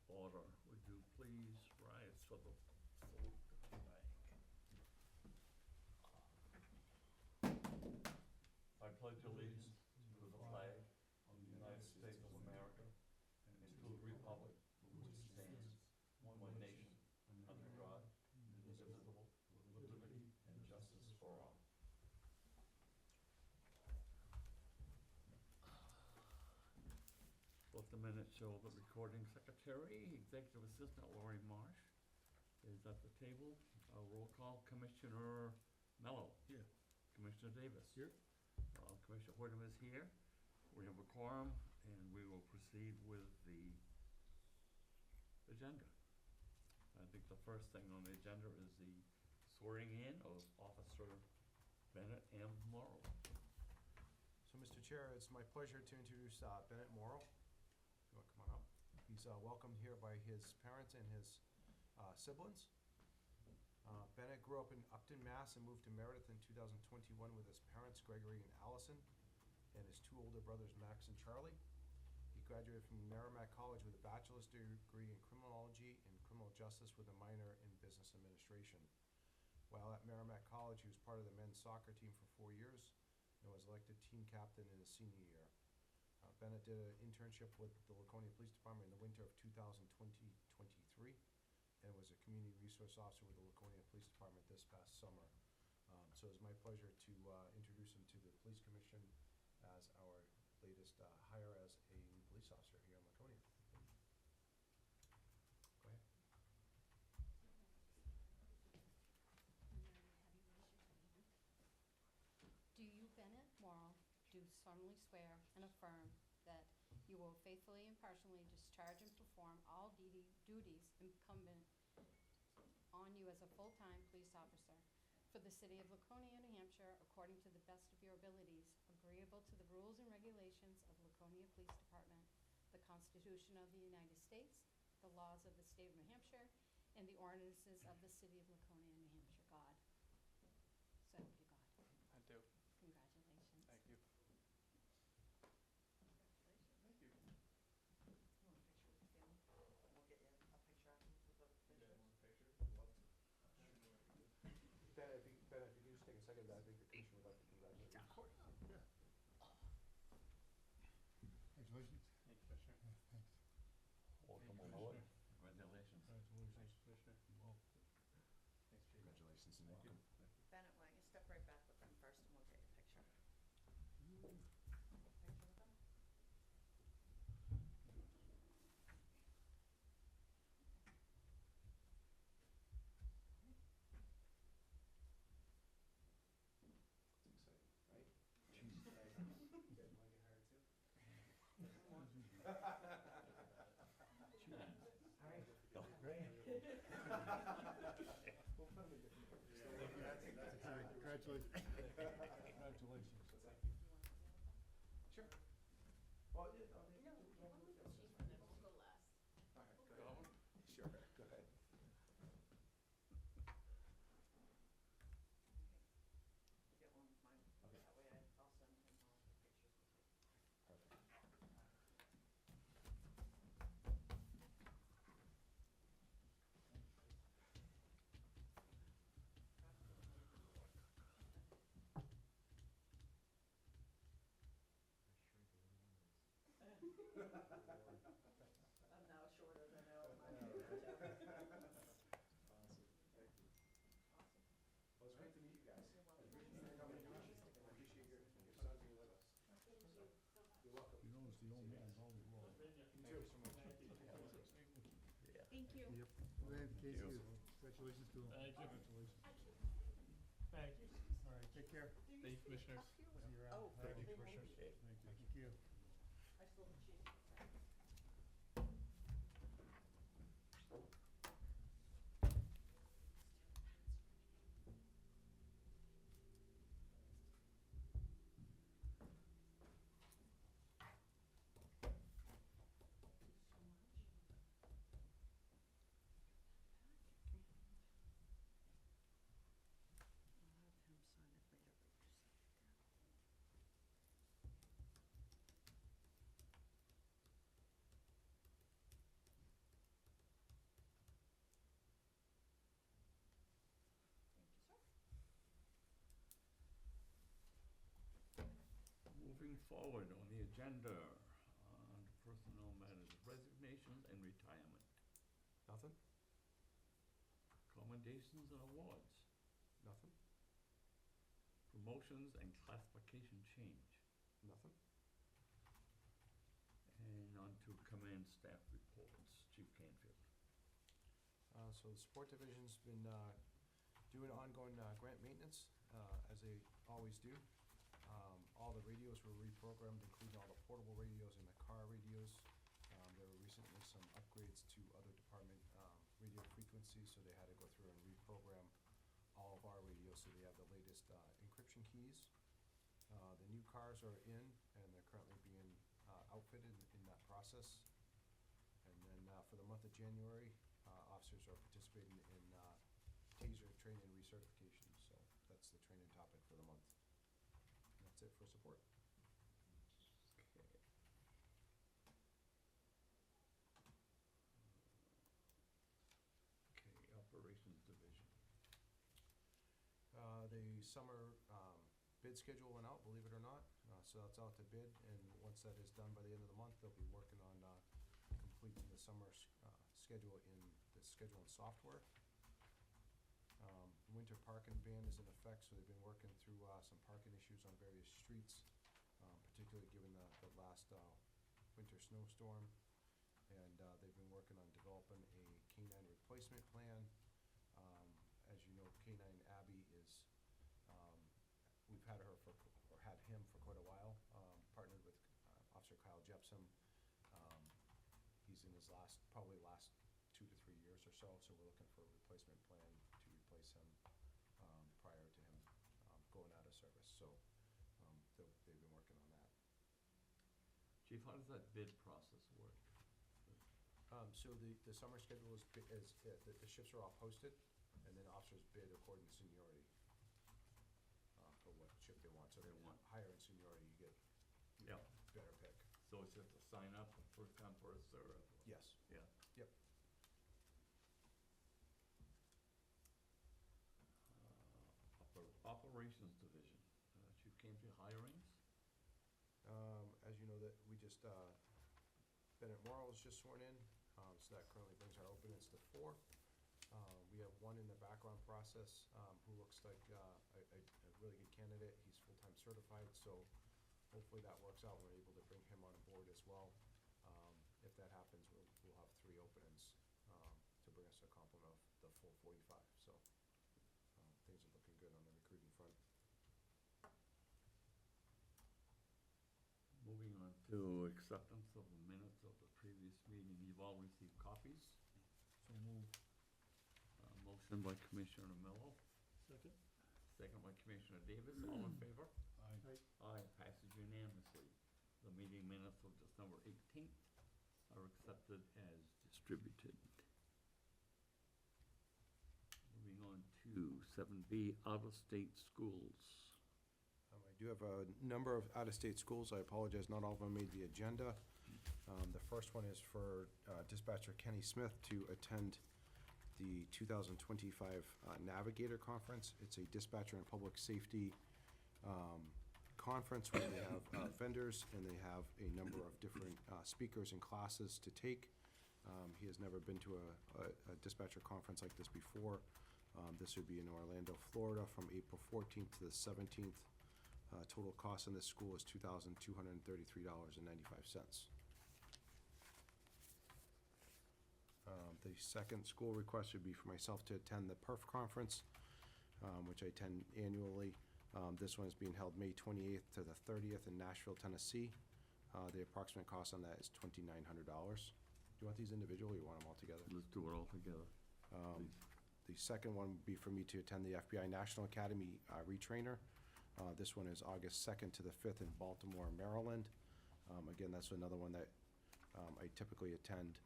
Order. Would you please rise for the salute to the flag? I pledge allegiance to the flag of the United States of America and to the republic for which it stands, one nation, under God, indivisible, with liberty and justice for all. Let the minutes show the recording secretary, executive assistant Lori Marsh is at the table. Roll call, Commissioner Mello. Here. Commissioner Davis. Here. Commissioner Whittam is here. We have a quorum, and we will proceed with the agenda. I think the first thing on the agenda is the swearing in of Officer Bennett M. Morrow. So, Mr. Chair, it's my pleasure to introduce Bennett Morrow. If you want to come on up. He's welcomed here by his parents and his siblings. Bennett grew up in Upton, Mass. And moved to Meredith in 2021 with his parents, Gregory and Allison, and his two older brothers, Max and Charlie. He graduated from Merrimack College with a bachelor's degree in criminology and criminal justice with a minor in business administration. While at Merrimack College, he was part of the men's soccer team for 4 years and was elected team captain in his senior year. Bennett did an internship with the Laconia Police Department in the winter of 2020-23 and was a community resource officer with the Laconia Police Department this past summer. So it's my pleasure to introduce him to the Police Commission as our latest hire as a new police officer here in Laconia. Go ahead. Do you, Bennett Morrow, do solemnly swear and affirm that you will faithfully and impartially discharge and perform all duties incumbent on you as a full-time police officer for the city of Laconia, New Hampshire, according to the best of your abilities, agreeable to the rules and regulations of Laconia Police Department, the Constitution of the United States, the laws of the state of New Hampshire, and the ordinances of the city of Laconia, New Hampshire? God. So help you God. I do. Congratulations. Thank you. Thank you. You want a picture with the family? We'll get you a picture afterwards with the picture. Yeah, one picture. I'd love to. Bennett, if you could just take a second, I think the commission would like to congratulate you. Of course. Yeah. Congratulations. Thank you, Commissioner. Thanks. Welcome Thank you, aboard. Commissioner. Congratulations. Congratulations. Thanks, Commissioner. Well, Thanks, Chief. Congratulations. Thank you. Bennett, why don't you step right back with them first and we'll get your picture. Picture with them? It's exciting, right? Jeez. You guys want to get hired too? All right. We'll put them in different areas. all right, congratulations. Congratulations. Sure. Well, yeah, No, Chief, and then we'll go last. all right, go ahead. Sure, go ahead. You get one with mine. Okay. That way I'll send him all the pictures with you. Perfect. I'm now shorter than Awesome, thank you. Awesome. Well, it's great to meet you guys. You're I welcome. appreciate you coming to us. I appreciate your son being with us. You're welcome. You notice the old man's always wrong. You too. So much. Yeah. Thank you. Yep. Well, Casey, you. congratulations to him. Thank you. Congratulations. Thank you. All right, take care. Thank you, Commissioners. See you around. Oh, Thank you, they Commissioners. won't be. Thank you. I still have cheese. I'll have him sign it later, but you sign it there. forward on the agenda, under personnel matters, resignations and retirement, Nothing? commendations and awards, Nothing? promotions and classification change, Nothing? and on to command staff reports. Chief Canfield. So the sport division's been doing ongoing grant maintenance, as they always do. All the radios were reprogrammed, including all the portable radios and the car radios. There were recently some upgrades to other department radio frequencies, so they had to go through and reprogram all of our radios so they have the latest encryption keys. The new cars are in, and they're currently being outfitted in that process. And then for the month of January, officers are participating in TASER training recertification, so that's the training topic for the month. And that's it for support. Okay. Okay, operations division. The summer bid schedule went out, believe it or not, so that's out to bid, and once that is done by the end of the month, they'll be working on completing the summer schedule in the scheduling software. Winter parking ban is in effect, so they've been working through some parking issues on various streets, particularly given the last winter snowstorm. And they've been working on developing a canine replacement plan. As you know, Canine Abby is, we've had her for, or had him for quite a while, partnered with Officer Kyle Jepson. He's in his probably last 2 to 3 years or so we're looking for a replacement plan to replace him prior to him going out of service. So they've been working on that. Chief, how does that bid process work? So the summer schedule is, the shifts are all posted, and then officers bid according to seniority for what shift they want. So They if want. higher in seniority, you get Yeah. better pick. So it's just a sign up, first come, first served? Yes. Yeah. Yep. Operations division, Chief Canfield, hirings? As you know, that we just, Bennett Morrow was just sworn in, so that currently brings our openings to 4. We have one in the background process, who looks like a really good candidate. He's full-time certified, so hopefully that works out. We're able to bring him on board as well. If that happens, we'll have 3 openings to bring us a complement of the full 45. So things are looking good on the recruiting front. Moving on to acceptance of the minutes of the previous meeting. You've all received copies. So moved. Motion by Commissioner Mello, Second? second by Commissioner Davis. All in favor? Aye. Aye, passes unanimously. The meeting minutes of December 18th are accepted as distributed. Moving on to 7B, out-of-state schools. I do have a number of out-of-state schools. I apologize, not all of them made the agenda. The first one is for dispatcher Kenny Smith to attend the 2025 Navigator Conference. It's a dispatcher and public safety conference where they have vendors and they have a number of different speakers and classes to take. He has never been to a dispatcher conference like this before. This would be in Orlando, Florida, from April 14th to the 17th. Total cost in this school is $2,233.95. The second school request would be for myself to attend the PERF conference, which I attend annually. This one is being held May 28th to the 30th in Nashville, Tennessee. The approximate cost on that is $2,900. Do you want these individually, or you want them all together? Let's do it all together, please. The second one would be for me to attend the FBI National Academy retrainer. This one is August 2nd to the 5th in Baltimore, Maryland. Again, that's another one that I typically attend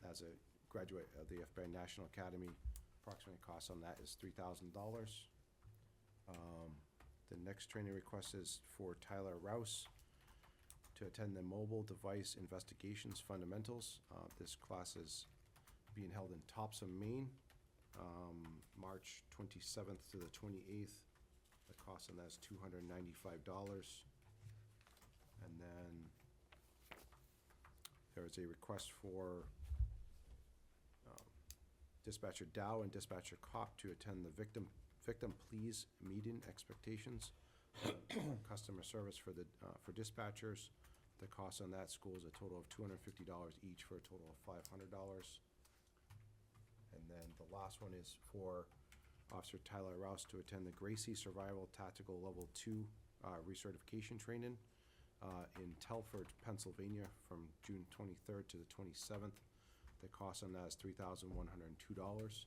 as a graduate of the FBI National Academy. Approximate cost on that is $3,000. The next training request is for Tyler Rouse to attend the Mobile Device Investigations Fundamentals. This class is being held in Topsom, Maine, March 27th to the 28th. The cost on that is $295. And then there is a request for dispatcher Dow and dispatcher Cop to attend the victim please meeting expectations. Customer service for dispatchers. The cost on that school is a total of $250 each for a total of $500. And then the last one is for Officer Tyler Rouse to attend the Gracie Survival Tactical Level 2 recertification training in Telford, Pennsylvania from June 23rd to the 27th. The cost on that is $3,102.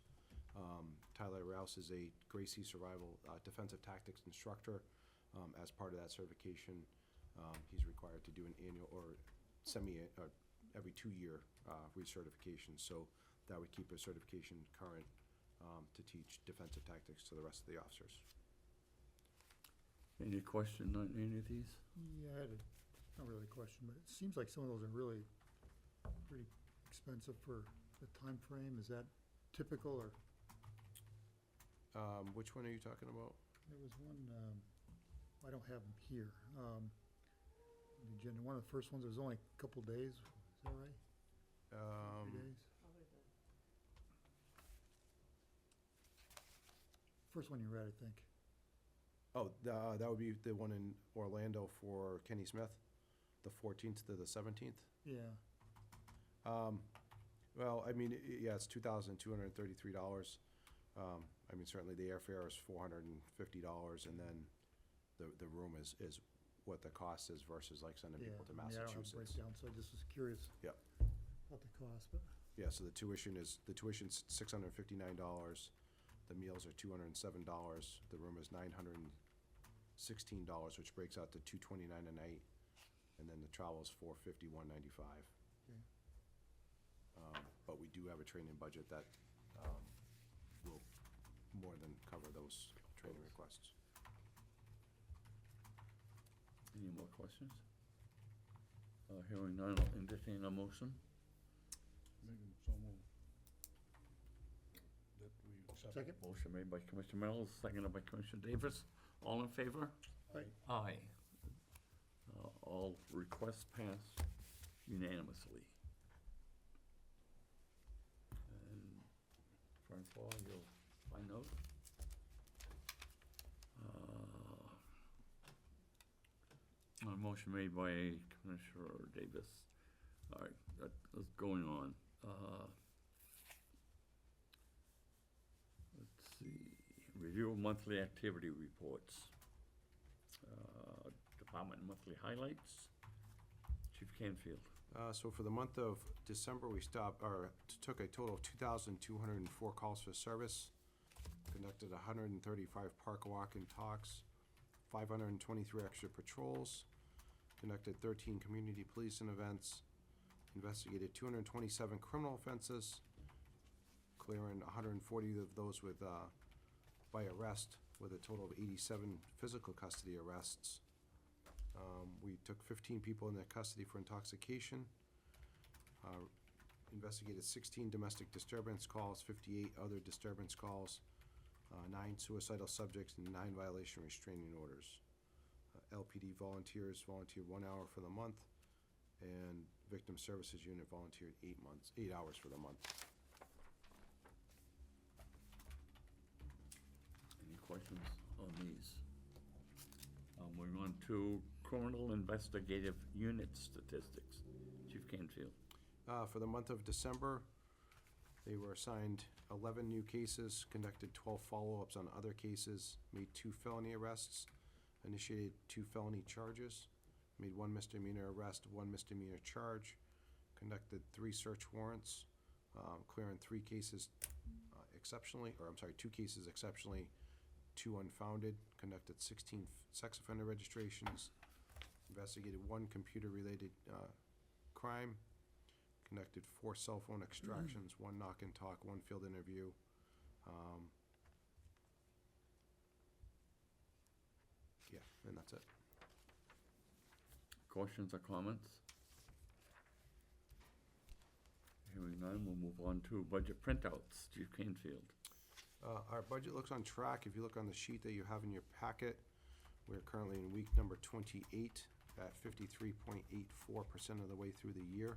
Tyler Rouse is a Gracie Survival Defensive Tactics instructor. As part of that certification, he's required to do an annual or every 2-year recertification. So that would keep his certification current to teach defensive tactics to the rest of the officers. Any question on any of these? Yeah, I had not really a question, but it seems like some of those are really pretty expensive for the time frame. Is that typical, or Which one are you talking about? there was one, I don't have them here. The agenda, one of the first ones, it was only a couple days, is that right? 3 days? Probably the, First one you read, I think. Oh, that would be the one in Orlando for Kenny Smith, the 14th to the 17th. Yeah, Well, I mean, yeah, it's $2,233. I mean, certainly the airfare is $450, and then the room is what the cost is versus like sending yeah. people to I mean, I don't have a Massachusetts. breakdown, so I just was curious. Yep. About the cost, but, Yeah, so the tuition's $659. The meals are $207. The room is $916, which breaks out to $229 a night, and then the travel is $450, $195. okay. But we do have a training budget that will more than cover those training requests. Any more questions? Hearing none, I'll entertain a motion. So moved. That we accept. Second? Motion made by Commissioner Mills, seconded by Commissioner Davis. All in favor? Aye. Aye. All requests passed unanimously. And Francois, you'll find out. A motion made by Commissioner Davis. All right, that is going on. Let's see, review of monthly activity reports. Department monthly highlights. Chief Canfield. So for the month of December, we took a total of 2,204 calls for service, conducted 135 park walk and talks, 523 extra patrols, conducted 13 community policing events, investigated 227 criminal offenses, clearing 140 of those with, by arrest, with a total of 87 physical custody arrests. We took 15 people into custody for intoxication, investigated 16 domestic disturbance calls, 58 other disturbance calls, 9 suicidal subjects, and 9 violation restraining orders. LPD volunteers volunteered 1 hour for the month, and Victim Services Unit volunteered 8 hours for the month. Any questions on these? Moving on to criminal investigative unit statistics. Chief Canfield. For the month of December, they were assigned 11 new cases, conducted 12 follow-ups on other cases, made 2 felony arrests, initiated 2 felony charges, made 1 misdemeanor arrest, 1 misdemeanor charge, conducted 3 search warrants, clearing 3 cases exceptionally, or I'm sorry, 2 cases exceptionally, 2 unfounded, conducted 16 sex offender registrations, investigated 1 computer-related crime, conducted 4 cell phone extractions, 1 knock and talk, 1 field interview. Yeah, and that's it. Questions or comments? Hearing none, we'll move on to budget printouts. Chief Canfield. Our budget looks on track. If you look on the sheet that you have in your packet, we're currently in week number 28 at 53.84% of the way through the year.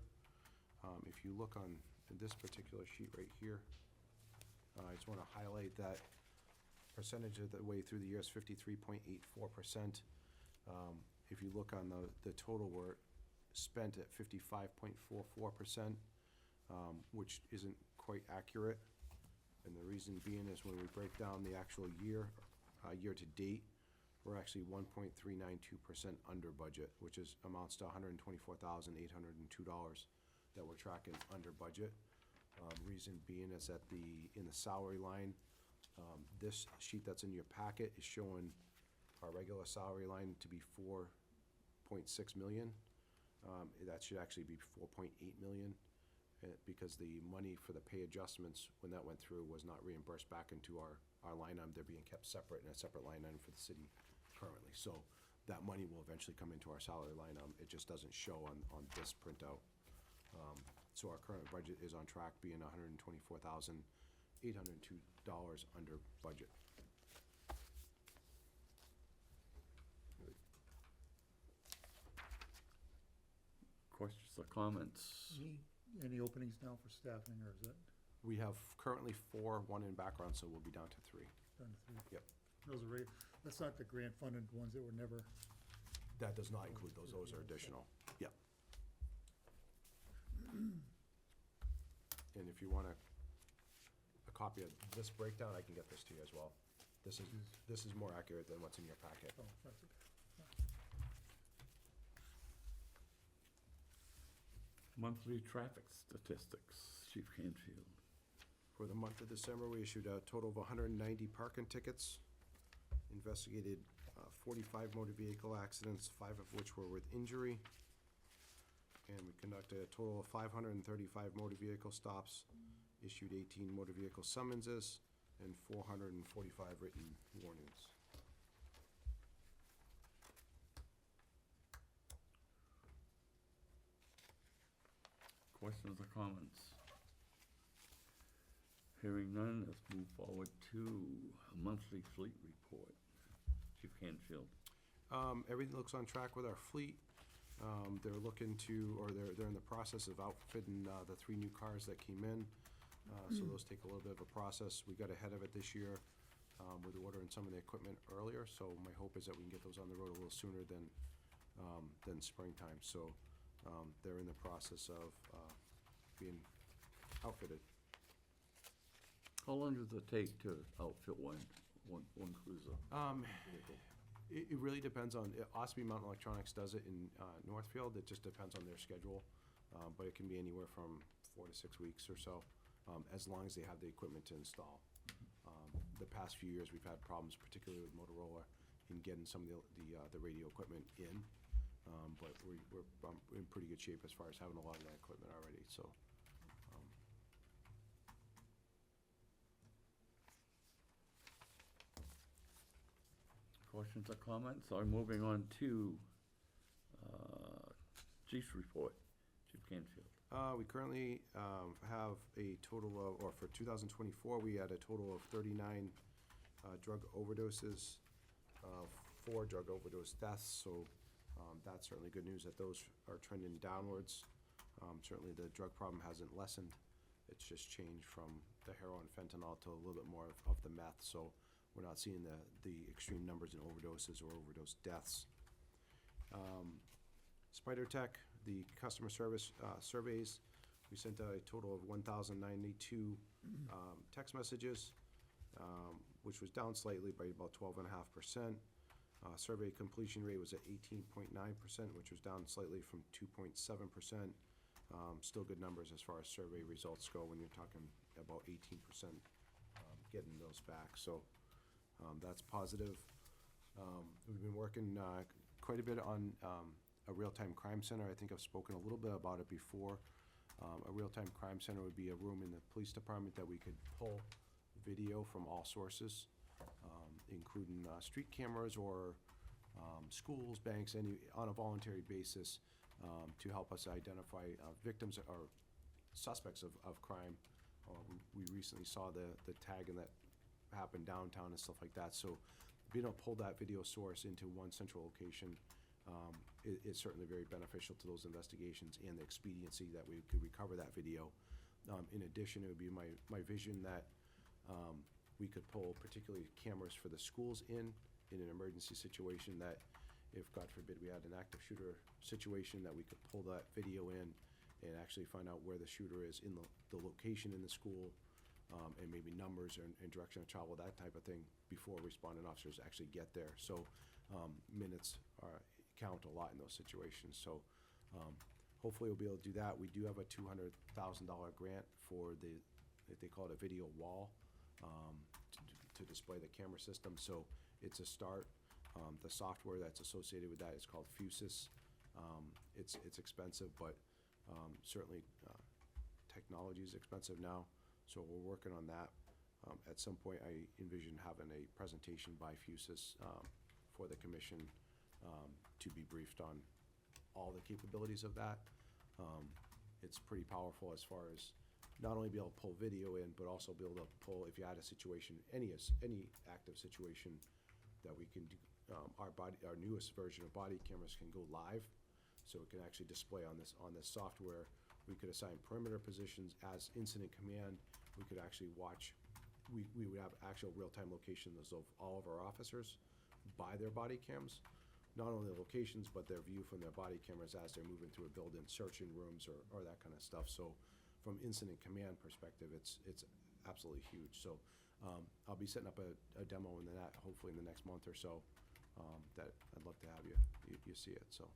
If you look on this particular sheet right here, I just want to highlight that percentage of the way through the year is 53.84%. If you look on the total, we're spent at 55.44%, which isn't quite accurate. And the reason being is when we break down the actual year, year-to-date, we're actually 1.392% under budget, which amounts to $124,802 that we're tracking under budget. Reason being is that in the salary line, this sheet that's in your packet is showing our regular salary line to be 4.6 million. That should actually be 4.8 million, because the money for the pay adjustments, when that went through, was not reimbursed back into our line item. They're being kept separate in a separate line item for the city currently. So that money will eventually come into our salary line item. It just doesn't show on this printout. So our current budget is on track, being $124,802 under budget. Questions or comments? Any openings now for staffing, or is that We have currently 4, 1 in background, so we'll be down to 3. done through? Yep. Those are, that's not the grant funded ones that were never, That does not include those. Those are additional. Yep. And if you want a copy of this breakdown, I can get this to you as well. This is more accurate than what's in your packet. oh, that's okay. Monthly traffic statistics, Chief Canfield. For the month of December, we issued a total of 190 parking tickets, investigated 45 motor vehicle accidents, 5 of which were with injury, and we conducted a total of 535 motor vehicle stops, issued 18 motor vehicle summonses, and 445 written warnings. Questions or comments? Hearing none, let's move forward to a monthly fleet report. Chief Canfield. Everything looks on track with our fleet. They're looking to, or they're in the process of outfitting the 3 new cars that came in. So those take a little bit of a process. We got ahead of it this year with ordering some of the equipment earlier. So my hope is that we can get those on the road a little sooner than springtime. So they're in the process of being outfitted. How long does it take to outfit one cruiser? vehicle? It really depends on, Ospey Mountain Electronics does it in Northfield. It just depends on their schedule. But it can be anywhere from 4 to 6 weeks or so, as long as they have the equipment to install. The past few years, we've had problems, particularly with Motorola, in getting some of the radio equipment in. But we're in pretty good shape as far as having a lot of that equipment already, so. Questions or comments? Are moving on to Chief's report. Chief Canfield. We currently have a total of, or for 2024, we had a total of 39 drug overdoses, 4 drug overdose deaths, so that's certainly good news that those are trending downwards. Certainly the drug problem hasn't lessened. It's just changed from the heroin fentanyl to a little bit more of the meth, so we're not seeing the extreme numbers in overdoses or overdose deaths. Spider Tech, the customer service surveys, we sent out a total of 1,092 text messages, which was down slightly by about 12.5%. Survey completion rate was at 18.9%, which was down slightly from 2.7%. Still good numbers as far as survey results go when you're talking about 18% getting those back. So that's positive. We've been working quite a bit on a real-time crime center. I think I've spoken a little bit about it before. A real-time crime center would be a room in the police department that we could pull video from all sources, including street cameras or schools, banks, on a voluntary basis, to help us identify victims or suspects of crime. We recently saw the tagging that happened downtown and stuff like that. So being able to pull that video source into one central location is certainly very beneficial to those investigations and the expediency that we could recover that video. In addition, it would be my vision that we could pull particularly cameras for the schools in an emergency situation, that if, God forbid, we had an active shooter situation, that we could pull that video in and actually find out where the shooter is in the location in the school, and maybe numbers and direction of travel, that type of thing, before responding officers actually get there. So minutes count a lot in those situations. So hopefully we'll be able to do that. We do have a $200,000 grant for if they call it a video wall, to display the camera system. So it's a start. The software that's associated with that is called Fusus. It's expensive, but certainly technology is expensive now. So we're working on that. At some point, I envision having a presentation by Fusus for the commission to be briefed on all the capabilities of that. It's pretty powerful as far as not only be able to pull video in, but also be able to pull, if you had a situation, any active situation, that we can do. Our newest version of body cameras can go live, so it can actually display on this software. We could assign perimeter positions as incident command. We could actually watch. We would have actual real-time locations of all of our officers by their body cams. Not only the locations, but their view from their body cameras as they're moving through a building, searching rooms or that kind of stuff. So from incident command perspective, it's absolutely huge. So I'll be setting up a demo in that, hopefully in the next month or so, that I'd love to have you see it. So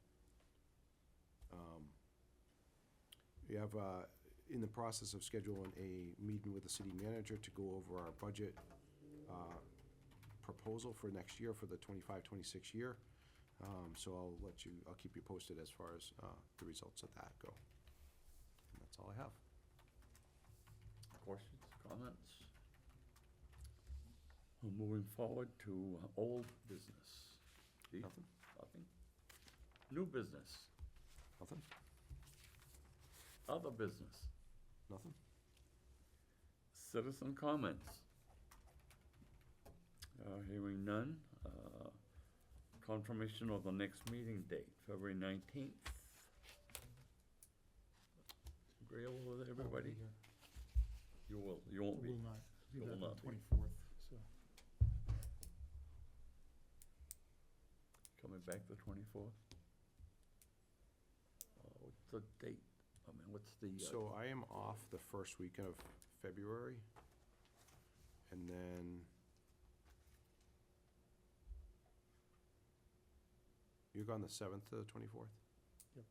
we have in the process of scheduling a meeting with the city manager to go over our budget proposal for next year, for the 25-26 year. So I'll keep you posted as far as the results of that go. And that's all I have. Questions, comments? We're moving forward to old business. Steve? Nothing. Nothing? New business? Nothing? Other business? Nothing? Citizen comments? Hearing none. Confirmation of the next meeting date, February 19th. Agreeable with everybody? You won't be. Will not. Be You will back on not be. 24th, so. Coming back the 24th? What's the date? I mean, what's the? So I am off the first weekend of February, and then you're gone the 7th to the 24th? Yep.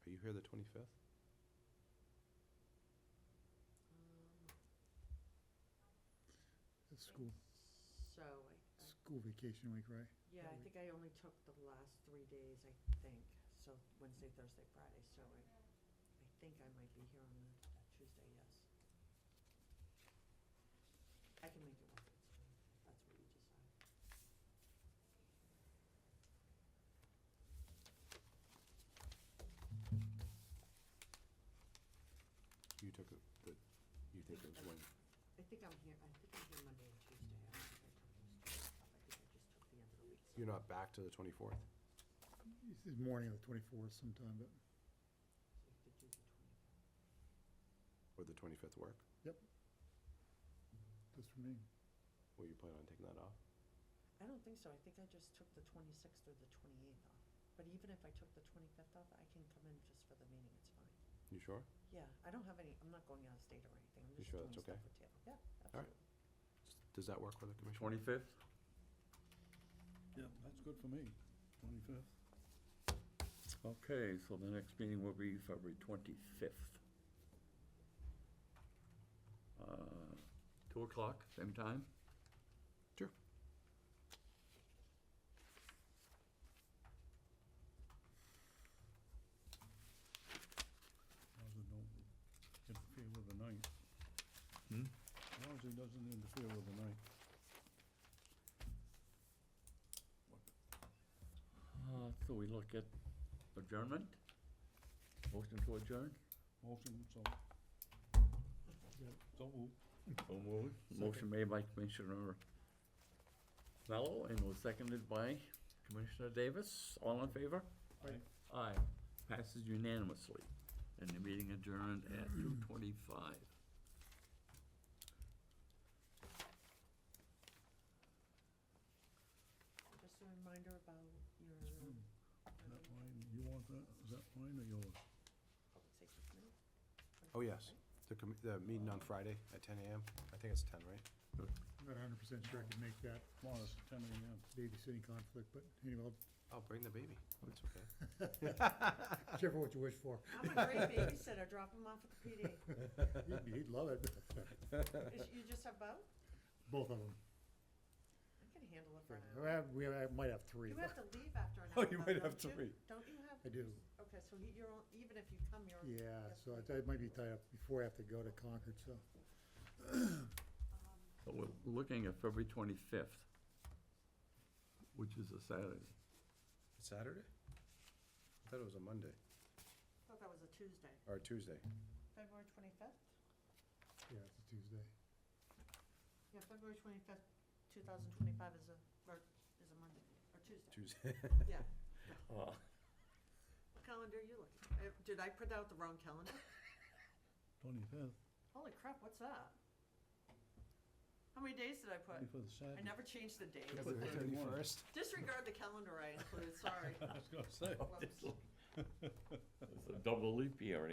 Are you here the 25th? It's school So, school vacation week, right? yeah, I think I only took the last 3 days, I think. So Wednesday, Thursday, Friday, so I think I might be here on that Tuesday, yes. I can make it work, it's fine, if that's what you decide. You took it, you think it was when? I think I'm here Monday and Tuesday. I don't think I took those days off. I think I just took the end of the week. You're not back to the 24th? It's the morning of the 24th sometime, but, So you could do the 25th. Would the 25th work? just for me. Were you planning on taking that off? I don't think so. I think I just took the 26th or the 28th off. But even if I took the 25th off, I can come in just for the meeting. It's fine. You sure? Yeah, I don't have any, I'm not going out of state or anything. I'm You just sure doing that's stuff okay? with Taylor. Yeah, All right. absolutely. Does that work for the commission? 25th? Yeah, that's good for me, 25th. Okay, so the next meeting will be February 25th. 2 o'clock, same time? Sure. As long as it don't interfere with the night. Hmm? As long as it doesn't interfere with the night. So we look at adjournment? Motion to adjourn? Motion, so, Yeah, so moved. So moved. Motion made by Commissioner Mello and was seconded by Commissioner Davis. All in favor? Aye. Aye. Passes unanimously. And the meeting adjourned at 2:25. Just a reminder about your Is that mine? You want that? Is that mine or yours? public safety committee. Oh, yes. The meeting on Friday at 10 a.m. I think it's 10, right? I'm not 100% sure I can make that Come on, it's 10 a.m. babysitting conflict, but anyway, I'll bring the baby. It's okay. whichever what you wish for. I'm a great babysitter, drop him off at the PD. He'd love it. You just have both? Both of them. I can handle it for an hour. I might have three. You have to leave after an Oh, hour. you though, might have don't you? 3. Don't you have? I do. Okay, so you're, even if you come, you're. Yeah, yes, so right. I might be tied up before I have to go to Concord, so. So we're looking at February 25th, which is a Saturday. It's Saturday? I thought it was a Monday I thought that was a Tuesday. or a Tuesday. February 25th? Yeah, it's a Tuesday. Yeah, February 25th, 2025 is a Monday, or Tuesday. Tuesday. Yeah. Uh, What calendar are you looking at? Did I print out the wrong calendar? 25th, Holy crap, what's that? How many days did I put? 25th I Saturday. never changed the date. The 31st. Disregard the calendar I included, sorry. I was gonna say. Whoops. It's a double leap year,